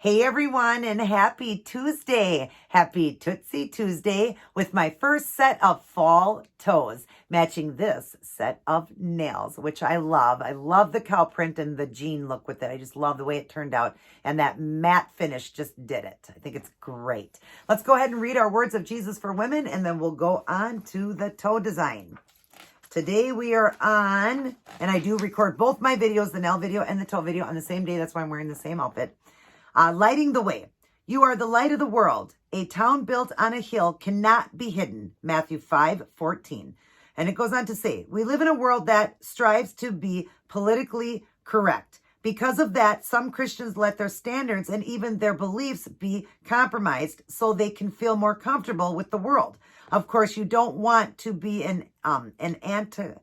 Hey everyone, and happy Tuesday. Happy Tootsie Tuesday with my first set of fall toes, matching this set of nails, which I love. I love the cow print and the jean look with it. I just love the way it turned out, and that matte finish just did it. I think it's great. Let's go ahead and read our words of Jesus for women, and then we'll go on to the toe design. Today we are on, and I do record both my videos, the nail video and the toe video, on the same day. That's why I'm wearing the same outfit. Lighting the way. You are the light of the world. A town built on a hill cannot be hidden. Matthew 5:14. And it goes on to say, we live in a world that strives to be politically correct. Because of that, some Christians let their standards and even their beliefs be compromised so they can feel more comfortable with the world. Of course, you don't want to be antagonist,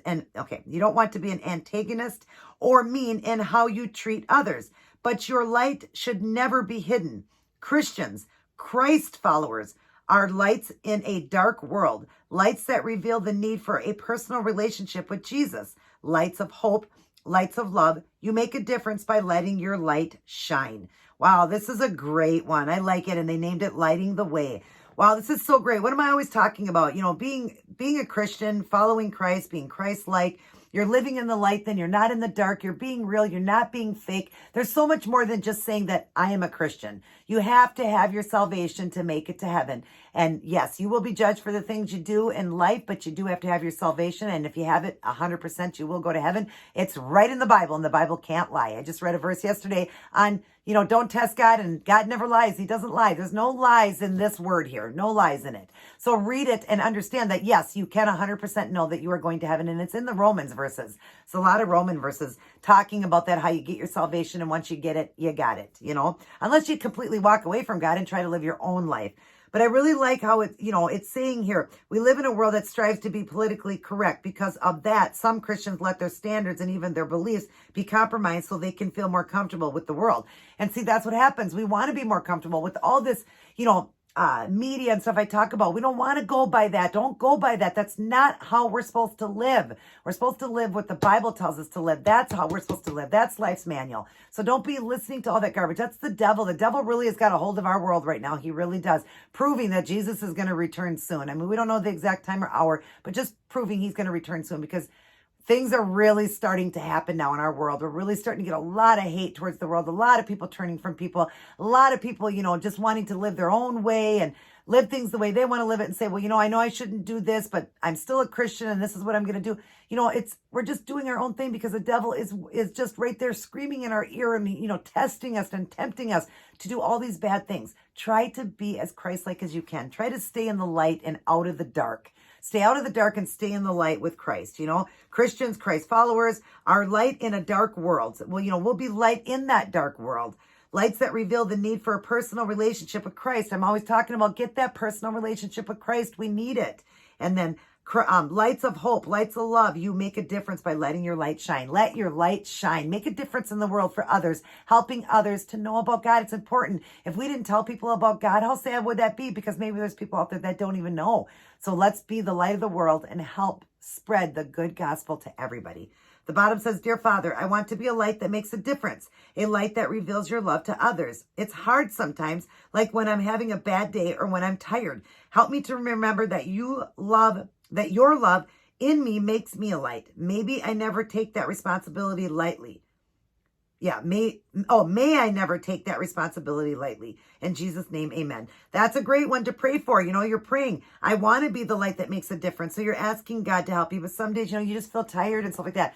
and okay, you don't want to be an antagonist or mean in how you treat others, but your light should never be hidden. Christians, Christ followers, are lights in a dark world, lights that reveal the need for a personal relationship with Jesus, lights of hope, lights of love. You make a difference by letting your light shine. Wow, this is a great one. I like it, and they named it Lighting the Way. Wow, this is so great. What am I always talking about? You know, being a Christian, following Christ, being Christ-like. You're living in the light, then you're not in the dark. You're being real. You're not being fake. There's so much more than just saying that I am a Christian. You have to have your salvation to make it to heaven. And yes, you will be judged for the things you do in life, but you do have to have your salvation. And if you have it 100%, you will go to heaven. It's right in the Bible, and the Bible can't lie. I just read a verse yesterday on, don't test God, and God never lies. He doesn't lie. There's no lies in this word here. No lies in it. So read it and understand that, yes, you can 100% know that you are going to heaven. And it's in the Romans verses. It's a lot of Roman verses talking about that, how you get your salvation. And once you get it, you got it, unless you completely walk away from God and try to live your own life. But I really like how it's saying here, we live in a world that strives to be politically correct. Because of that, some Christians let their standards and even their beliefs be compromised so they can feel more comfortable with the world. And see, that's what happens. We want to be more comfortable with all this, media and stuff I talk about. We don't want to go by that. Don't go by that. That's not how we're supposed to live. We're supposed to live what the Bible tells us to live. That's how we're supposed to live. That's life's manual. So don't be listening to all that garbage. That's the devil. The devil really has got a hold of our world right now. He really does. Proving that Jesus is going to return soon. I mean, we don't know the exact time or hour, but just proving he's going to return soon, because things are really starting to happen now in our world. We're really starting to get a lot of hate towards the world. A lot of people turning from people. A lot of people, just wanting to live their own way and live things the way they want to live it and say, well, I know I shouldn't do this, but I'm still a Christian and this is what I'm going to do. We're just doing our own thing because the devil is just right there screaming in our ear and, testing us and tempting us to do all these bad things. Try to be as Christ-like as you can. Try to stay in the light and out of the dark. Stay out of the dark and stay in the light with Christ. Christians, Christ followers are light in a dark world. Well, we'll be light in that dark world. Lights that reveal the need for a personal relationship with Christ. I'm always talking about get that personal relationship with Christ. We need it. And then lights of hope, lights of love. You make a difference by letting your light shine. Let your light shine. Make a difference in the world for others, helping others to know about God. It's important. If we didn't tell people about God, how sad would that be? Because maybe there's people out there that don't even know. So let's be the light of the world and help spread the good gospel to everybody. The bottom says, Dear Father, I want to be a light that makes a difference, a light that reveals your love to others. It's hard sometimes, like when I'm having a bad day or when I'm tired. Help me to remember that your love in me makes me a light. Maybe I never take that responsibility lightly. May I never take that responsibility lightly. In Jesus' name, amen. That's a great one to pray for. You're praying, I want to be the light that makes a difference. So you're asking God to help you. But some days, you just feel tired and stuff like that.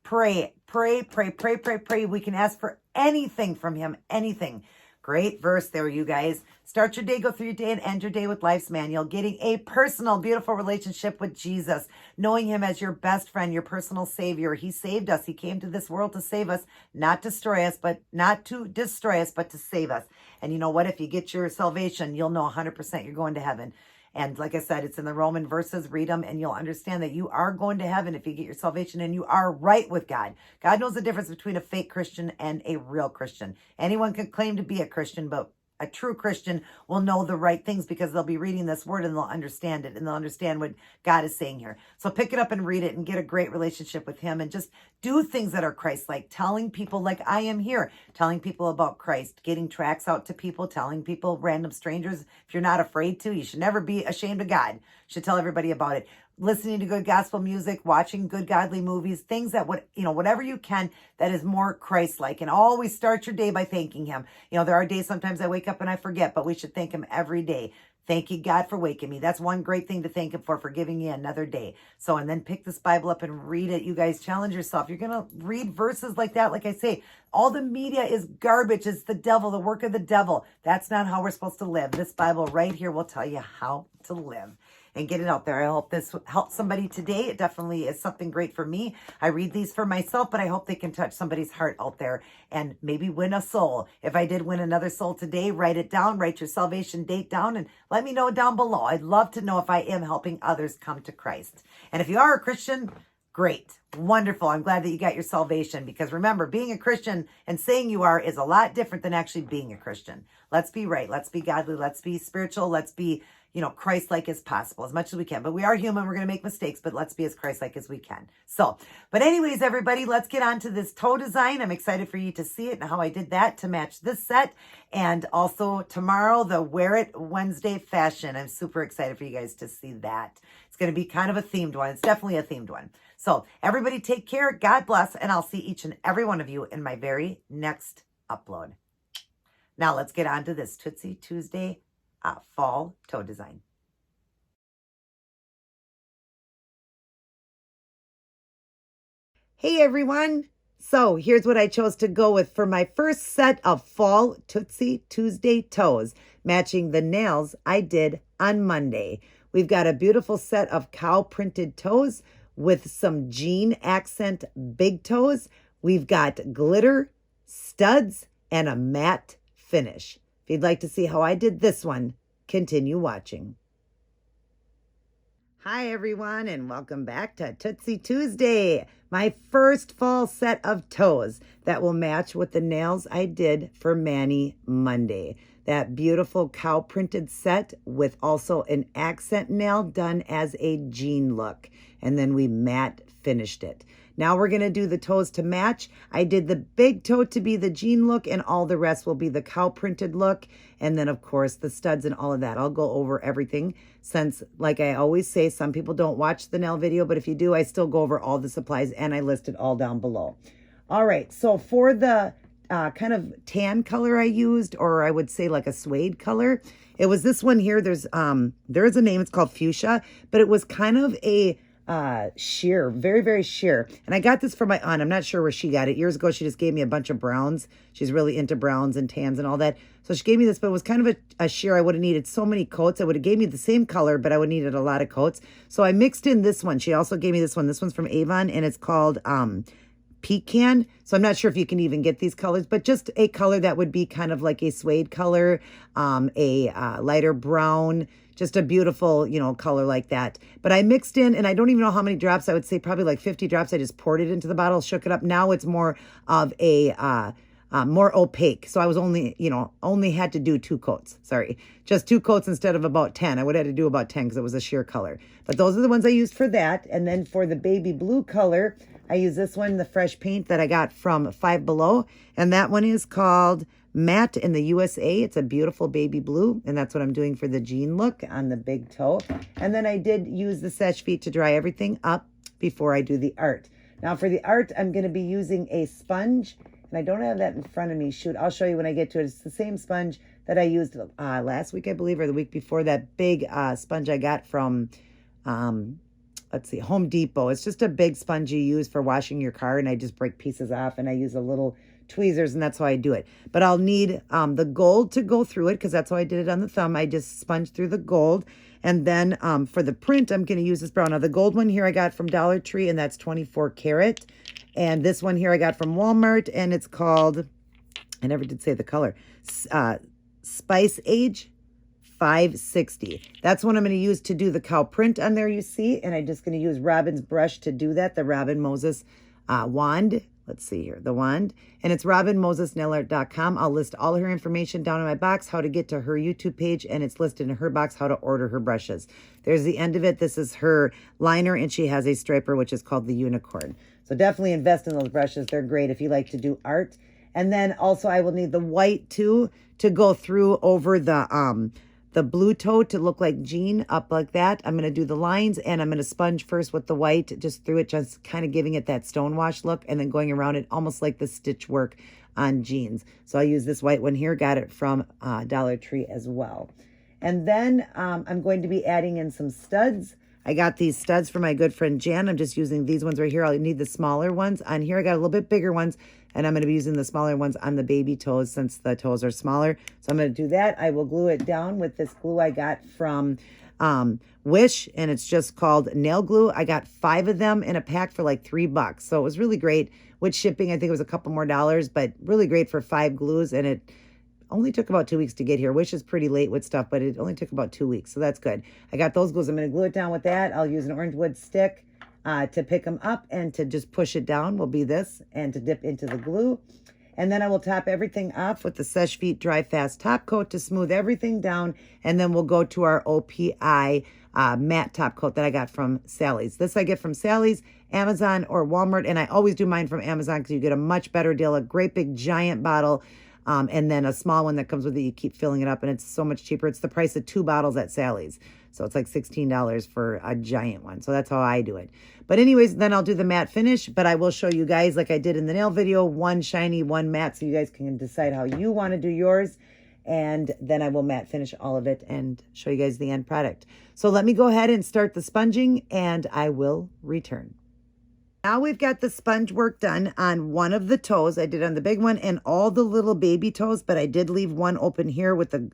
Pray. We can ask for anything from him, anything. Great verse there, you guys. Start your day, go through your day, and end your day with Life's Manual. Getting a personal, beautiful relationship with Jesus. Knowing him as your best friend, your personal savior. He saved us. He came to this world to save us, not to destroy us, but to save us. And you know what? If you get your salvation, you'll know 100% you're going to heaven. And like I said, it's in the Roman verses. Read them and you'll understand that you are going to heaven if you get your salvation and you are right with God. God knows the difference between a fake Christian and a real Christian. Anyone can claim to be a Christian, but a true Christian will know the right things because they'll be reading this word and they'll understand it and they'll understand what God is saying here. So pick it up and read it and get a great relationship with him and just do things that are Christ-like, telling people like I am here, telling people about Christ, getting tracts out to people, telling people, random strangers, if you're not afraid to, you should never be ashamed of God. You should tell everybody about it. Listening to good gospel music, watching good godly movies, things that would, whatever you can that is more Christ-like. And always start your day by thanking him. There are days sometimes I wake up and I forget, but we should thank him every day. Thank you, God, for waking me. That's one great thing to thank him for giving you another day. So, and then pick this Bible up and read it. You guys challenge yourself. You're going to read verses like that. Like I say, all the media is garbage. It's the devil, the work of the devil. That's not how we're supposed to live. This Bible right here will tell you how to live. And get it out there. I hope this helps somebody today. It definitely is something great for me. I read these for myself, but I hope they can touch somebody's heart out there and maybe win a soul. If I did win another soul today, write it down, write your salvation date down, and let me know down below. I'd love to know if I am helping others come to Christ. And if you are a Christian, great, wonderful. I'm glad that you got your salvation because remember, being a Christian and saying you are is a lot different than actually being a Christian. Let's be right. Let's be godly. Let's be spiritual. Let's be Christ-like as possible, as much as we can. But we are human. We're going to make mistakes, but let's be as Christ-like as we can. So, but anyways, everybody, let's get on to this toe design. I'm excited for you to see it and how I did that to match this set. And also tomorrow, the Wear It Wednesday fashion. I'm super excited for you guys to see that. It's going to be kind of a themed one. It's definitely a themed one. So everybody take care. God bless. And I'll see each and every one of you in my very next upload. Now let's get on to this Tootsie Tuesday fall toe design. Hey everyone! So here's what I chose to go with for my first set of fall Tootsie Tuesday toes, matching the nails I did on Monday. We've got a beautiful set of cow printed toes with some jean accent big toes. We've got glitter, studs, and a matte finish. If you'd like to see how I did this one, continue watching. Hi everyone and welcome back to Tootsie Tuesday, my first fall set of toes that will match with the nails I did for Manny Monday. That beautiful cow printed set with also an accent nail done as a jean look. And then we matte finished it. Now we're going to do the toes to match. I did the big toe to be the jean look and all the rest will be the cow printed look. And then of course the studs and all of that. I'll go over everything since, like I always say, some people don't watch the nail video, but if you do, I still go over all the supplies and I list it all down below. All right, so for the kind of tan color I used, or I would say like a suede color, it was this one here. There is a name, it's called fuchsia, but it was kind of a sheer, very, very sheer. And I got this for my aunt. I'm not sure where she got it. Years ago, she just gave me a bunch of browns. She's really into browns and tans and all that. So she gave me this, but it was kind of a sheer. I would have needed so many coats. I would have gave me the same color, but I would have needed a lot of coats. So I mixed in this one. She also gave me this one. This one's from Avon and it's called pecan. So I'm not sure if you can even get these colors, but just a color that would be kind of like a suede color, a lighter brown, just a beautiful, color like that. But I mixed in, and I don't even know how many drops. I would say probably like 50 drops. I just poured it into the bottle, shook it up. Now it's more of a more opaque. So I was only had to do 2 coats. Sorry, just 2 coats instead of about 10. I would have to do about 10 because it was a sheer color. But those are the ones I used for that. And then for the baby blue color, I use this one, the fresh paint that I got from Five Below. And that one is called Matte in the USA. It's a beautiful baby blue. And that's what I'm doing for the jean look on the big toe. And then I did use the Seche Vite to dry everything up before I do the art. Now for the art, I'm going to be using a sponge. And I don't have that in front of me. Shoot, I'll show you when I get to it. It's the same sponge that I used last week, I believe, or the week before. That big sponge I got from let's see, Home Depot. It's just a big sponge you use for washing your car, and I just break pieces off, and I use a little tweezers, and that's how I do it. But I'll need the gold to go through it, because that's how I did it on the thumb. I just sponged through the gold, and then for the print, I'm going to use this brown. Now, the gold one here I got from Dollar Tree, and that's 24 karat, and this one here I got from Walmart, and it's called, I never did say the color, Spice Age $5.60. That's what I'm going to use to do the cow print on there, you see. And I'm just going to use Robin's brush to do that, the Robin Moses wand. Let's see here, the wand. And it's robinmosesnailart.com. I'll list all her information down in my box, how to get to her YouTube page, and it's listed in her box how to order her brushes. There's the end of it. This is her liner, and she has a striper, which is called the Unicorn. So definitely invest in those brushes. They're great if you like to do art. And then also I will need the white too to go through over the blue toe to look like jean up like that. I'm going to do the lines, and I'm going to sponge first with the white just through it, just kind of giving it that stonewash look, and then going around it almost like the stitch work on jeans. So I'll use this white one here. Got it from Dollar Tree as well. And then I'm going to be adding in some studs. I got these studs from my good friend Jan. I'm just using these ones right here. I'll need the smaller ones on here. I got a little bit bigger ones, and I'm going to be using the smaller ones on the baby toes since the toes are smaller. So I'm going to do that. I will glue it down with this glue I got from Wish, and it's just called nail glue. I got 5 of them in a pack for like $3. So it was really great. With shipping, I think it was a couple more dollars, but really great for 5 glues, and it only took about 2 weeks to get here. Wish is pretty late with stuff, but it only took about 2 weeks, so that's good. I got those glues. I'm going to glue it down with that. I'll use an orange wood stick to pick them up, and to just push it down will be this, and to dip into the glue. And then I will top everything off with the Seche Vite Dry Fast Top Coat to smooth everything down, and then we'll go to our OPI matte top coat that I got from Sally's. This I get from Sally's, Amazon, or Walmart, and I always do mine from Amazon because you get a much better deal, a great big giant bottle. And then a small one that comes with it, you keep filling it up, and it's so much cheaper. It's the price of 2 bottles at Sally's. So it's like $16 for a giant one. So that's how I do it. But anyways, then I'll do the matte finish, but I will show you guys, like I did in the nail video, one shiny, one matte, so you guys can decide how you want to do yours. And then I will matte finish all of it and show you guys the end product. So let me go ahead and start the sponging, and I will return. Now we've got the sponge work done on one of the toes. I did on the big one and all the little baby toes, but I did leave one open here with the,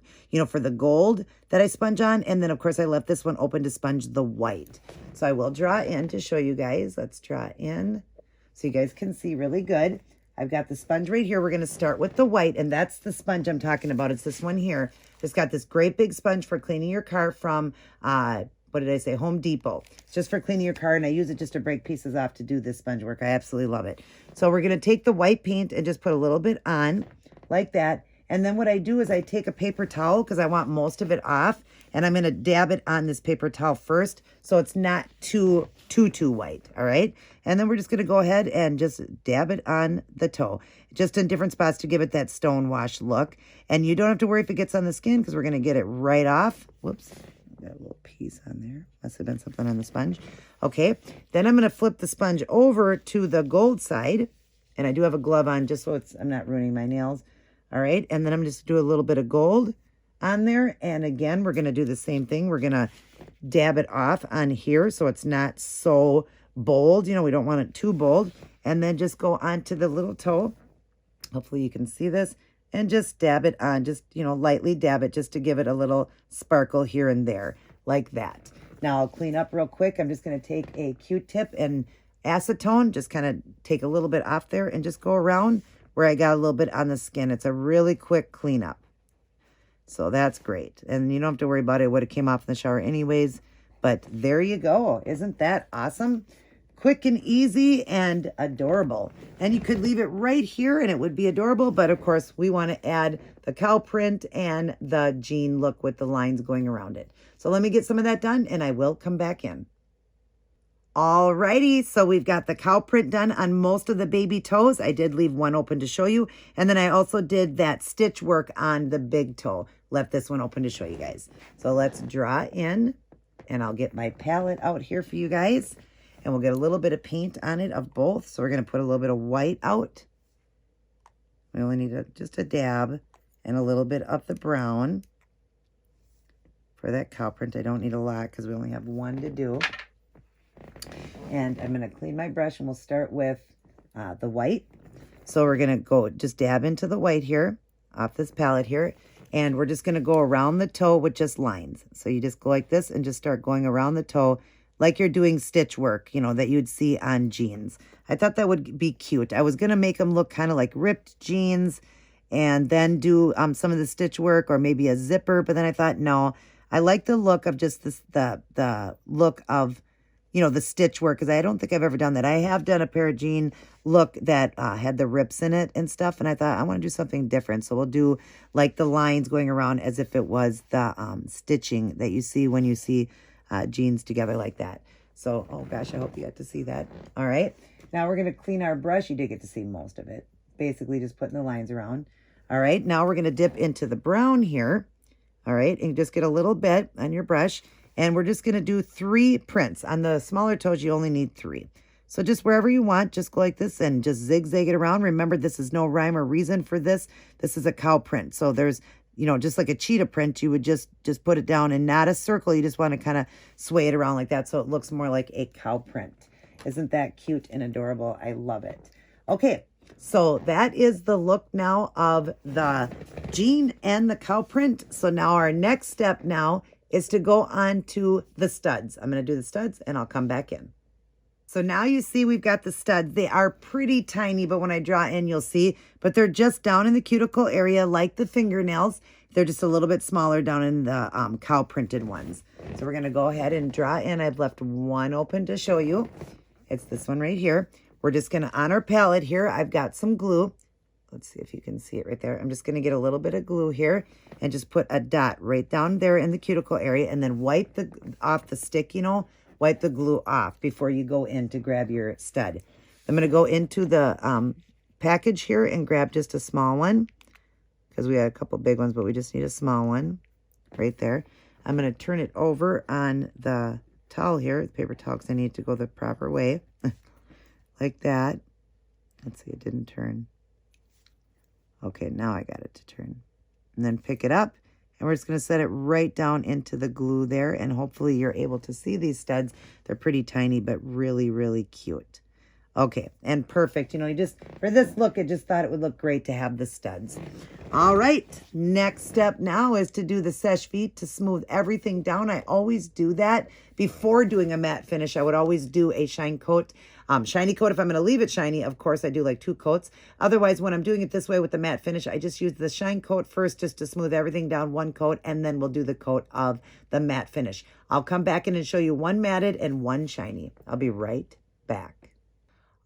for the gold that I sponge on. And then of course I left this one open to sponge the white. So I will draw in to show you guys. Let's draw in so you guys can see really good. I've got the sponge right here. We're going to start with the white, and that's the sponge I'm talking about. It's this one here. It's got this great big sponge for cleaning your car from, what did I say? Home Depot. It's just for cleaning your car, and I use it just to break pieces off to do this sponge work. I absolutely love it. So we're going to take the white paint and just put a little bit on like that. And then what I do is I take a paper towel because I want most of it off, and I'm going to dab it on this paper towel first so it's not too white, all right? And then we're just going to go ahead and just dab it on the toe, just in different spots to give it that stone wash look. And you don't have to worry if it gets on the skin because we're going to get it right off. Whoops. Got a little piece on there. Must have been something on the sponge. Okay. Then I'm going to flip the sponge over to the gold side. And I do have a glove on just so I'm not ruining my nails. All right. And then I'm just do a little bit of gold on there. And again, we're going to do the same thing. We're going to dab it off on here so it's not so bold. We don't want it too bold. And then just go onto the little toe. Hopefully you can see this. And just dab it on, just, lightly dab it just to give it a little sparkle here and there, like that. Now I'll clean up real quick. I'm just going to take a Q-tip and acetone, just kind of take a little bit off there and just go around where I got a little bit on the skin. It's a really quick cleanup. So that's great. And you don't have to worry about it. It would have came off in the shower anyways. But there you go. Isn't that awesome? Quick and easy and adorable. And you could leave it right here and it would be adorable. But of course, we want to add the cow print and the jean look with the lines going around it. So let me get some of that done and I will come back in. Alrighty, so we've got the cow print done on most of the baby toes. I did leave one open to show you. And then I also did that stitch work on the big toe. Left this one open to show you guys. So let's draw in and I'll get my palette out here for you guys. And we'll get a little bit of paint on it of both. So we're going to put a little bit of white out. We only need just a dab and a little bit of the brown. For that cow print, I don't need a lot because we only have one to do. And I'm going to clean my brush and we'll start with the white. So we're going to go just dab into the white here off this palette here. And we're just going to go around the toe with just lines. So you just go like this and just start going around the toe like you're doing stitch work, that you'd see on jeans. I thought that would be cute. I was going to make them look kind of like ripped jeans and then do some of the stitch work or maybe a zipper. But then I thought, no, I like the look of just this, the look of, you know, the stitch work, because I don't think I've ever done that. I have done a pair of jean look that had the rips in it and stuff, and I thought I want to do something different. So we'll do like the lines going around as if it was the stitching that you see when you see jeans together like that. So, oh gosh, I hope you got to see that. All right, now we're going to clean our brush. You did get to see most of it. Basically just putting the lines around. All right, now we're going to dip into the brown here. All right, and just get a little bit on your brush. And we're just going to do 3 prints. On the smaller toes, you only need 3. So just wherever you want, just go like this and just zigzag it around. Remember, this is no rhyme or reason for this. This is a cow print. So there's, you know, just like a cheetah print, you would just put it down and not a circle. You just want to kind of sway it around like that so it looks more like a cow print. Isn't that cute and adorable? I love it. Okay, so that is the look now of the jean and the cow print. So now our next step now is to go on to the studs. I'm going to do the studs and I'll come back in. So now you see we've got the studs. They are pretty tiny, but when I draw in, you'll see, but they're just down in the cuticle area like the fingernails. They're just a little bit smaller down in the cow printed ones. So we're going to go ahead and draw in. I've left one open to show you. It's this one right here. We're just going to, on our palette here, I've got some glue. Let's see if you can see it right there. I'm just going to get a little bit of glue here and just put a dot right down there in the cuticle area and then wipe off the stick, you know, wipe the glue off before you go in to grab your stud. I'm going to go into the package here and grab just a small one because we had a couple big ones, but we just need a small one right there. I'm going to turn it over on the towel here, the paper towel, because I need to go the proper way like that. Let's see, it didn't turn. Okay, now I got it to turn. And then pick it up, and we're just going to set it right down into the glue there, and hopefully you're able to see these studs. They're pretty tiny, but really, really cute. Okay, and perfect. You know, you just, for this look, I just thought it would look great to have the studs. All right, next step now is to do the seche vite to smooth everything down. I always do that before doing a matte finish. I would always do a shiny coat. Shiny coat, if I'm going to leave it shiny, of course, I do like 2 coats. Otherwise, when I'm doing it this way with the matte finish, I just use the shine coat first just to smooth everything down, 1 coat, and then we'll do the coat of the matte finish. I'll come back in and show you 1 matted and 1 shiny. I'll be right back.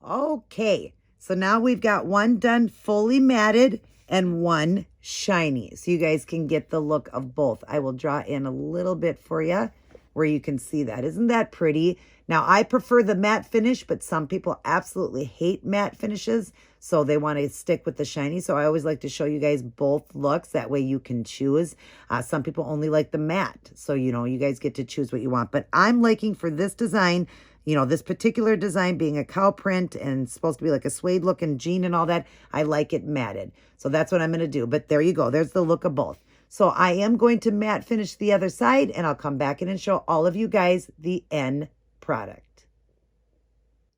Okay, so now we've got 1 done fully matted and 1 shiny. So you guys can get the look of both. I will draw in a little bit for you where you can see that. Isn't that pretty? Now, I prefer the matte finish, but some people absolutely hate matte finishes, so they want to stick with the shiny. So I always like to show you guys both looks. That way you can choose. Some people only like the matte, so, you know, you guys get to choose what you want. But I'm liking for this design, you know, this particular design being a cow print and supposed to be like a suede looking jean and all that, I like it matted. So that's what I'm going to do. But there you go. There's the look of both. So I am going to matte finish the other side, and I'll come back in and show all of you guys the end product.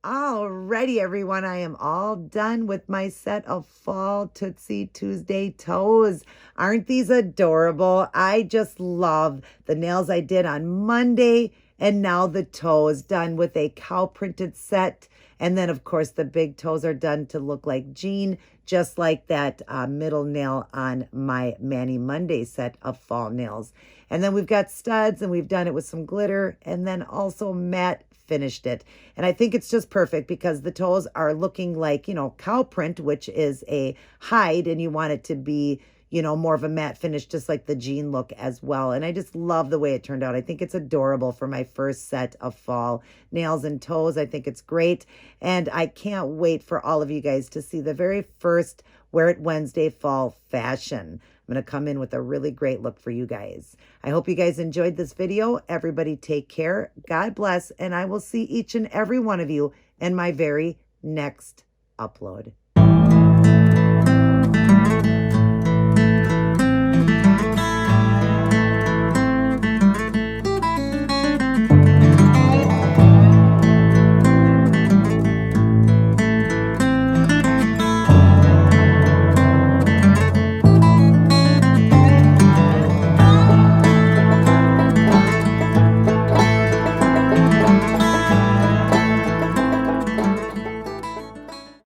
Alrighty, everyone, I am all done with my set of fall Tootsie Tuesday toes. Aren't these adorable? I just love the nails I did on Monday, and now the toes done with a cow printed set. And then, of course, the big toes are done to look like jean, just like that middle nail on my Manny Monday set of fall nails. And then we've got studs, and we've done it with some glitter, and then also matte finished it. And I think it's just perfect because the toes are looking like, you know, cow print, which is a hide, and you want it to be, you know, more of a matte finish, just like the jean look as well. And I just love the way it turned out. I think it's adorable for my first set of fall nails and toes. I think it's great. And I can't wait for all of you guys to see the very first Wear It Wednesday fall fashion. I'm going to come in with a really great look for you guys. I hope you guys enjoyed this video. Everybody take care. God bless. And I will see each and every one of you in my very next upload.